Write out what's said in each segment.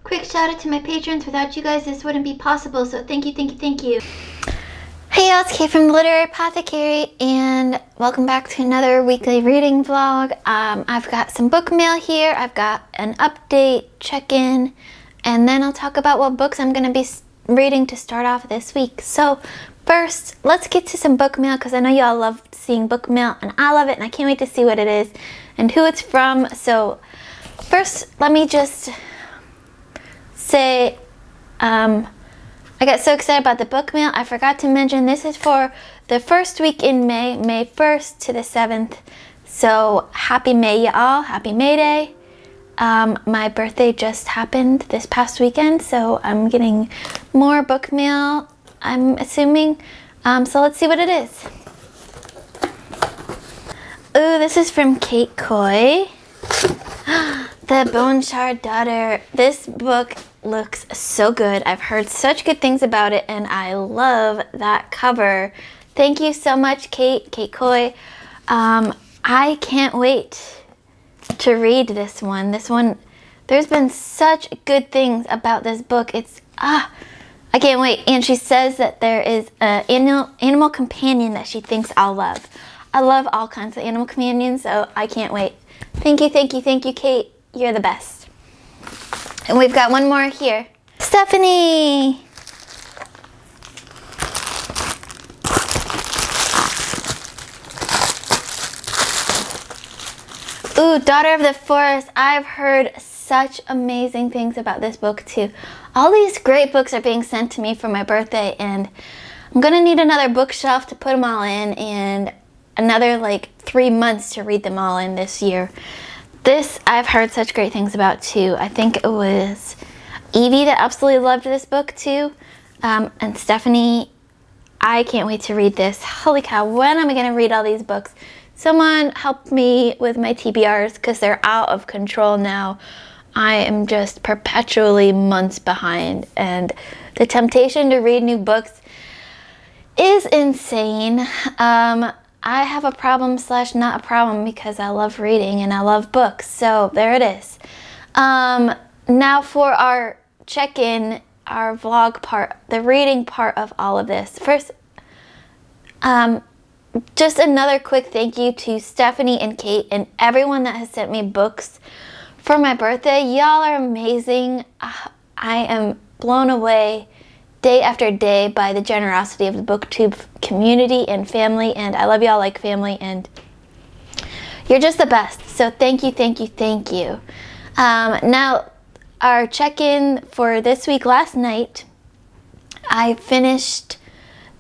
Quick shout out to my patrons. Without you guys, this wouldn't be possible, so thank you, thank you, thank you. Hey y'all, it's Kate from the Literary Apothecary, and welcome back to another weekly reading vlog. I've got some book mail here, I've got an update, check-in, and then I'll talk about what books I'm going to be reading to start off this week. So first, let's get to some book mail, because I know y'all love seeing book mail, and I love it, and I can't wait to see what it is and who it's from. So first, let me just say, I got so excited about the book mail, I forgot to mention this is for the first week in May, May 1st to the 7th. So happy May, y'all. Happy May Day. My birthday just happened this past weekend, so I'm getting more book mail, I'm assuming. So let's see what it is. Ooh, this is from Kate Coy. The Bone Shard Daughter. This book looks so good. I've heard such good things about it, and I love that cover. Thank you so much, Kate Coy. I can't wait to read this one. There's been such good things about this book. I can't wait. And she says that there is an animal companion that she thinks I'll love. I love all kinds of animal companions, so I can't wait. Thank you, thank you, thank you, Kate. You're the best. And we've got one more here. Stephanie! Ooh, Daughter of the Forest. I've heard such amazing things about this book too. All these great books are being sent to me for my birthday, and I'm gonna need another bookshelf to put them all in, and another like 3 months to read them all in this year. This I've heard such great things about too. I think it was Evie that absolutely loved this book too. And Stephanie, I can't wait to read this. Holy cow, when am I gonna read all these books? Someone help me with my TBRs because they're out of control now. I am just perpetually months behind, and the temptation to read new books is insane. I have a problem / not a problem because I love reading and I love books. So there it is. Now for our check-in, our vlog part, the reading part of all of this. First, just another quick thank you to Stephanie and Kate and everyone that has sent me books for my birthday. Y'all are amazing. I am blown away day after day by the generosity of the BookTube community and family, and I love y'all like family, and you're just the best. So thank you, thank you, thank you. Now, our check-in for this week. Last night, I finished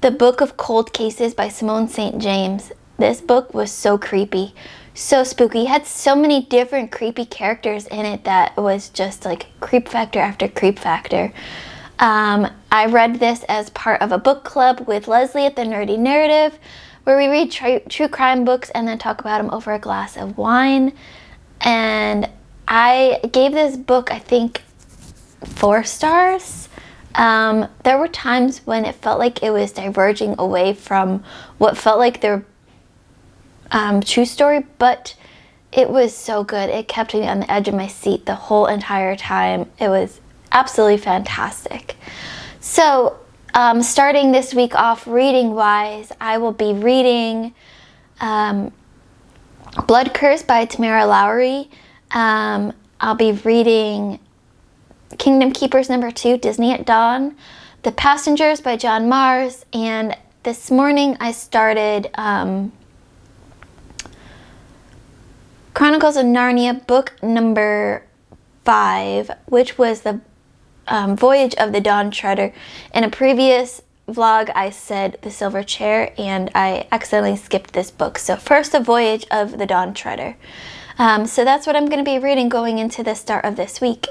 the Book of Cold Cases by Simone St. James. This book was so creepy, so spooky. It had so many different creepy characters in it that was just like creep factor after creep factor. I read this as part of a book club with Leslie at the Nerdy Narrative, where we read true crime books and then talk about them over a glass of wine. And I gave this book, I think, 4 stars. There were times when it felt like it was diverging away from what felt like their true story, but it was so good. It kept me on the edge of my seat the whole entire time. It was absolutely fantastic. So starting this week off reading wise, I will be reading Blood Curse by Tamara Lowry. I'll be reading Kingdom Keepers #2, Disney at Dawn, The Passengers by John Mars, and this morning I started Chronicles of Narnia, book number 5, which was the Voyage of the Dawn Treader. In a previous vlog, I said The Silver Chair, and I accidentally skipped this book. So first, The Voyage of the Dawn Treader. So that's what I'm going to be reading going into the start of this week.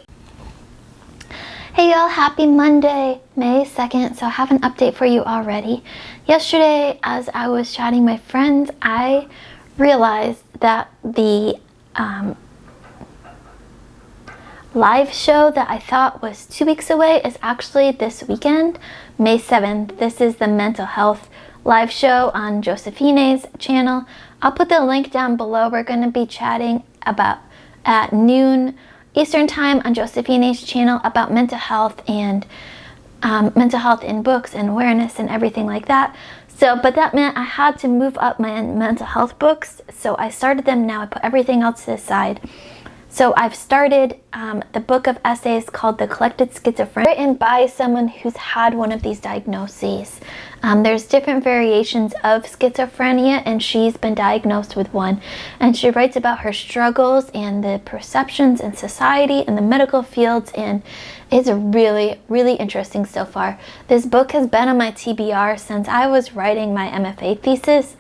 Hey y'all, happy Monday, May 2nd. So I have an update for you already. Yesterday, as I was chatting with my friends, I realized that the live show that I thought was 2 weeks away is actually this weekend, May 7th. This is the mental health live show on Josephine's channel. I'll put the link down below. We're going to be chatting about at noon Eastern Time on Josephine's channel about mental health and mental health in books and awareness and everything like that. So, but that meant I had to move up my mental health books. So I started them now. I put everything else to the side. So I've started the book of essays called The Collected Schizophrenias, written by someone who's had one of these diagnoses. There's different variations of schizophrenia, and she's been diagnosed with one. And she writes about her struggles and the perceptions in society and the medical fields, and it's really, really interesting so far. This book has been on my TBR since I was writing my MFA thesis.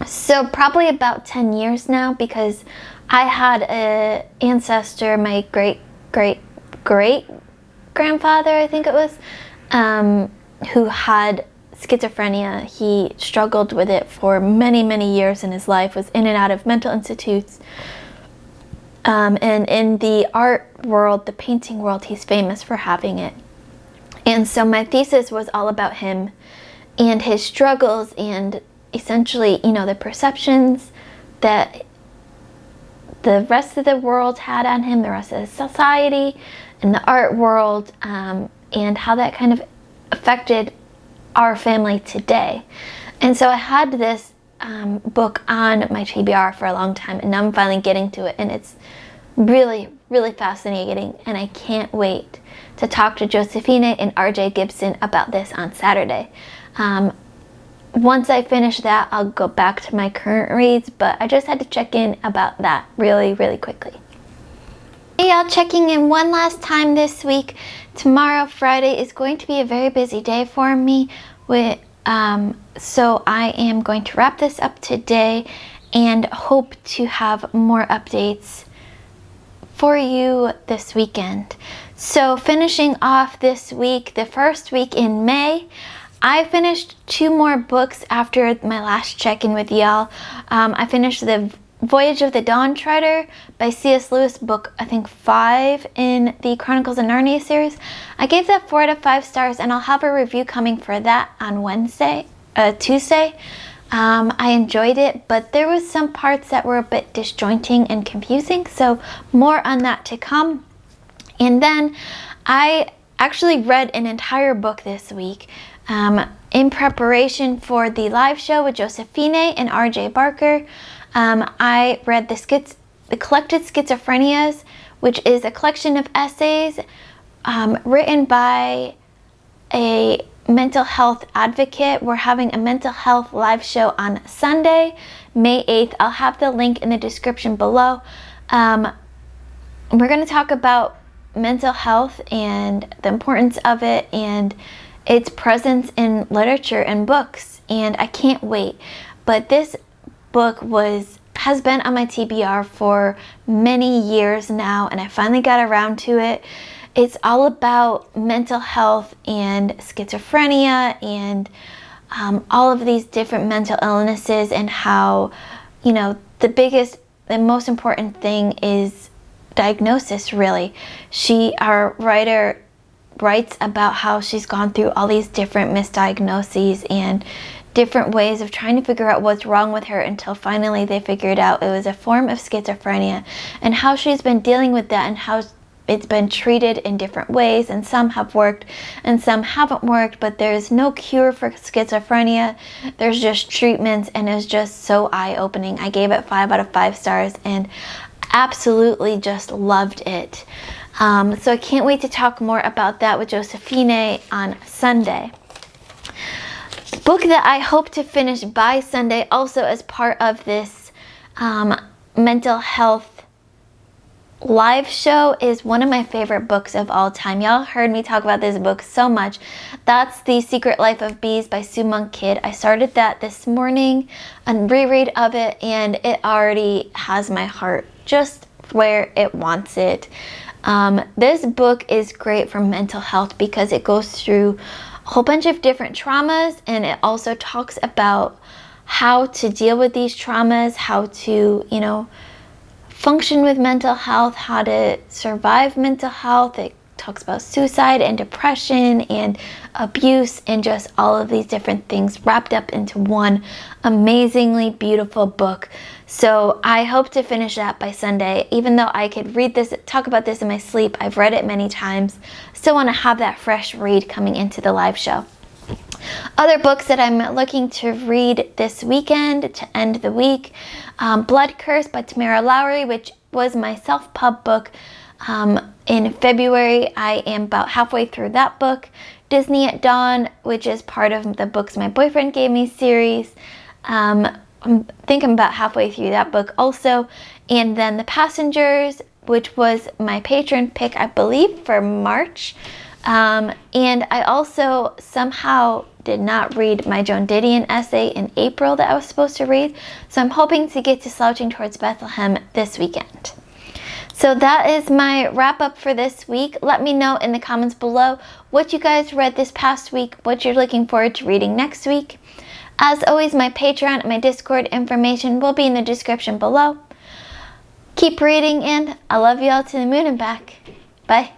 So probably about 10 years now, because I had an ancestor, my great-great-great-grandfather, I think it was, who had schizophrenia. He struggled with it for many, many years in his life, was in and out of mental institutes. And in the art world, the painting world, he's famous for having it. And so my thesis was all about him and his struggles and essentially, you know, the perceptions that the rest of the world had on him, the rest of the society, and the art world, and how that kind of affected our family today. And so I had this book on my TBR for a long time, and now I'm finally getting to it, and it's really, really fascinating, and I can't wait to talk to Josephine and RJ Gibson about this on Saturday. Once I finish that, I'll go back to my current reads, but I just had to check in about that really, really quickly. Hey y'all, checking in one last time this week. Tomorrow, Friday, is going to be a very busy day for me. So I am going to wrap this up today and hope to have more updates for you this weekend. So finishing off this week, the first week in May, I finished 2 more books after my last check-in with y'all. I finished the Voyage of the Dawn Treader by C.S. Lewis, book I think 5 in the Chronicles of Narnia series. I gave that 4 out of 5 stars, and I'll have a review coming for that on Tuesday. I enjoyed it, but there was some parts that were a bit disjointing and confusing, so more on that to come. And then I actually read an entire book this week. In preparation for the live show with Josephine and RJ Barker, I read the Collected Schizophrenias, which is a collection of essays written by a mental health advocate. We're having a mental health live show on Sunday, May 8th. I'll have the link in the description below. We're going to talk about mental health and the importance of it and its presence in literature and books, and I can't wait. But this book has been on my TBR for many years now, and I finally got around to it. It's all about mental health and schizophrenia and all of these different mental illnesses, and how, you know, the most important thing is diagnosis, really. Our writer writes about how she's gone through all these different misdiagnoses and different ways of trying to figure out what's wrong with her, until finally they figured out it was a form of schizophrenia, and how she's been dealing with that and how it's been treated in different ways, and some have worked and some haven't worked, but there's no cure for schizophrenia. There's just treatments, and it's just so eye-opening. I gave it 5 out of 5 stars and absolutely just loved it. So I can't wait to talk more about that with Josephine on Sunday. Book that I hope to finish by Sunday, also as part of this mental health live show, is one of my favorite books of all time. Y'all heard me talk about this book so much. That's The Secret Life of Bees by Sue Monk Kidd. I started that this morning, a reread of it, and it already has my heart just where it wants it. This book is great for mental health because it goes through a whole bunch of different traumas, and it also talks about how to deal with these traumas, how to, function with mental health, how to survive mental health. It talks about suicide and depression and abuse and just all of these different things wrapped up into one amazingly beautiful book. So I hope to finish that by Sunday. Even though I could read this, talk about this in my sleep, I've read it many times. Still want to have that fresh read coming into the live show. Other books that I'm looking to read this weekend to end the week, Blood Curse by Tamara Lowry, which was my self-pub book in February. I am about halfway through that book. Disney at Dawn, which is part of the Books My Boyfriend Gave Me series. I think I'm about halfway through that book also. And then The Passengers, which was my patron pick, I believe, for March. And I also somehow did not read my Joan Didion essay in April that I was supposed to read. So I'm hoping to get to Slouching Towards Bethlehem this weekend. So that is my wrap up for this week. Let me know in the comments below what you guys read this past week, what you're looking forward to reading next week. As always, my Patreon and my Discord information will be in the description below. Keep reading, and I love you all to the moon and back. Bye.